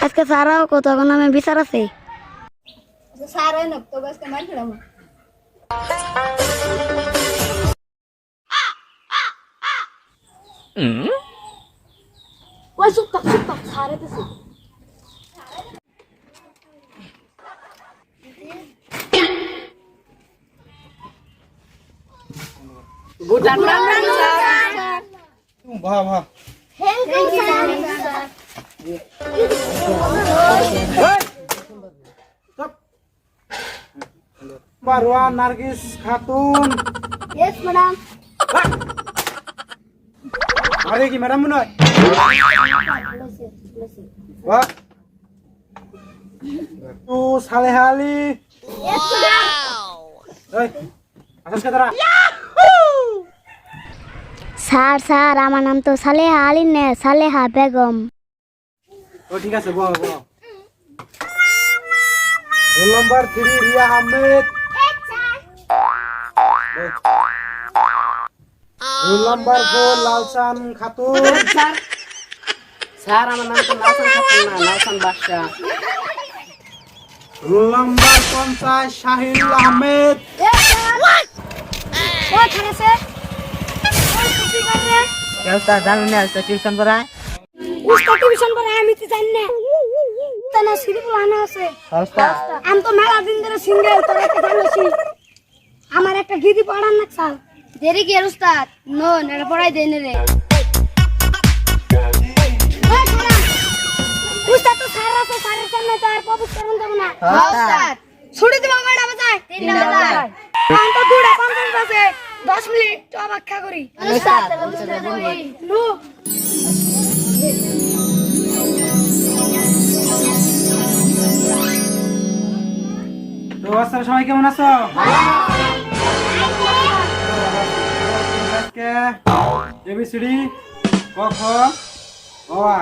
আজকে সারাও কত এখন আমি বিচার আছে সারা না তো আজকে মার খেলাম ওই সুপ তক সারে তো গুড আফটারনুন স্যার বাহ বাহ thank you sir Parwa Nargis Khatun yes madam আরে কি ম্যাডাম মনে হয় বাহ তু সালেহা আলী यस मैडम এই আসাস কে তারা স্যার স্যার আমার নাম তো সালেহা আলী নে সালেহা বেগম ও ঠিক আছে বল বল roll number 3 Riya Ahmed roll number 4 Lalsan Khatun sir sir আমার নাম তো নাসান খাতুন না Nasan Badsha roll number 50 Sahil Ahmed yes sir वो खड़े से और कुछ कर रहे কে স্যার জানেন না আজকে টিউশন পড়ায় उसका ट्यूशन पर আমি তো জানি না तना সিঁড়ি পুরানো আছে স্যার আমি তো মেলা দিন ধরে সিঙ্গেল তোরা কি জানিস আমার একটা গিদি পড়ান না স্যার দেরি কি উস্তাদ নো না পড়াই দেন রে উস্তাদ তো সারা তো সারের সামনে তো আর পবিত্র করুন দেব না হ্যাঁ উস্তাদ ছুটি দিব কয়টা বাজায় 3টা বাজায় আমি তো 2টা 50 বাজে 10 মিনিট তো অপেক্ষা করি উস্তাদ নো তো আসলে সবাই কেমন আছো আজকে এবিসিডি ক খ ও আ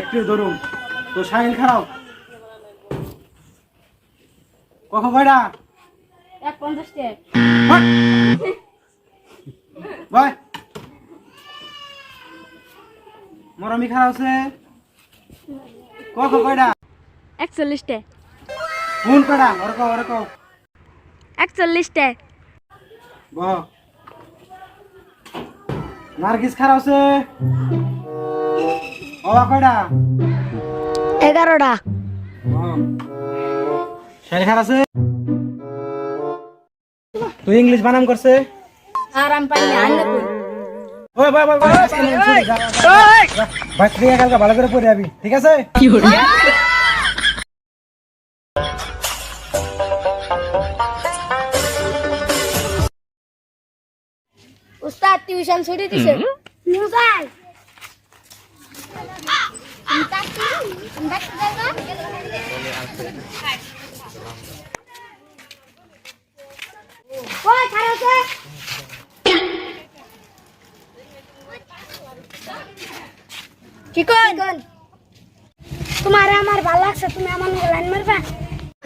একটু ধরুন তো শাহিল খারাপ ক খ কয়টা 150 টাকা ভাই মরমি খারাপ আছে ক খ কয়টা 41 টা কোন কয়টা ওরে কও 41 টা বহ নার্গিস খারাপ আছে ও কয়টা 11টা শাহিল খারাপ আছে তুই ইংলিশ বানাম করছে আরাম পাই না আনলে কই ওই ভাই ভাই ভাই ভাই তুই কালকে ভালো করে পড়ে যাবি ঠিক আছে উস্তাদ টিউশন ছুটি দিছে নিউজাই ওই খারাছে কি কোন তোমারে আমার ভালো লাগছে তুমি আমার নামে লাইন মারবা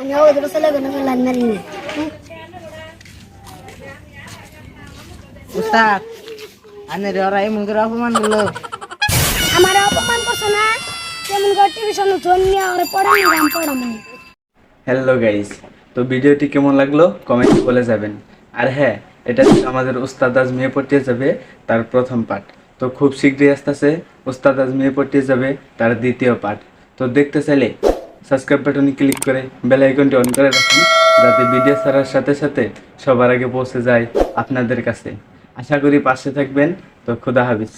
আমি ওদের চলে গেলাম লাইন মারি না উস্তাদ আনে রে ওরা এই মুগের অপমান করলো আমার অপমান করছো না কেমন করে টিউশন জন্য আর পড়ানো গান পড়ানো হ্যালো গাইস, তো ভিডিওটি কেমন লাগলো কমেন্টে বলে যাবেন। আর হ্যাঁ, এটা ছিল আমাদের উস্তাদ আজ মেয়ে পড়তে যাবে তার প্রথম পার্ট। তো খুব শীঘ্রই আসতেছে উস্তাদ আজ মেয়ে পড়তে যাবে তার দ্বিতীয় পার্ট। তো দেখতে চাইলে সাবস্ক্রাইব বাটনে ক্লিক করে বেল আইকনটি অন করে রাখুন, যাতে ভিডিও ছাড়ার সাথে সাথে সবার আগে পৌঁছে যায় আপনাদের কাছে। আশা করি পাশে থাকবেন। তো খুদা হাফেজ।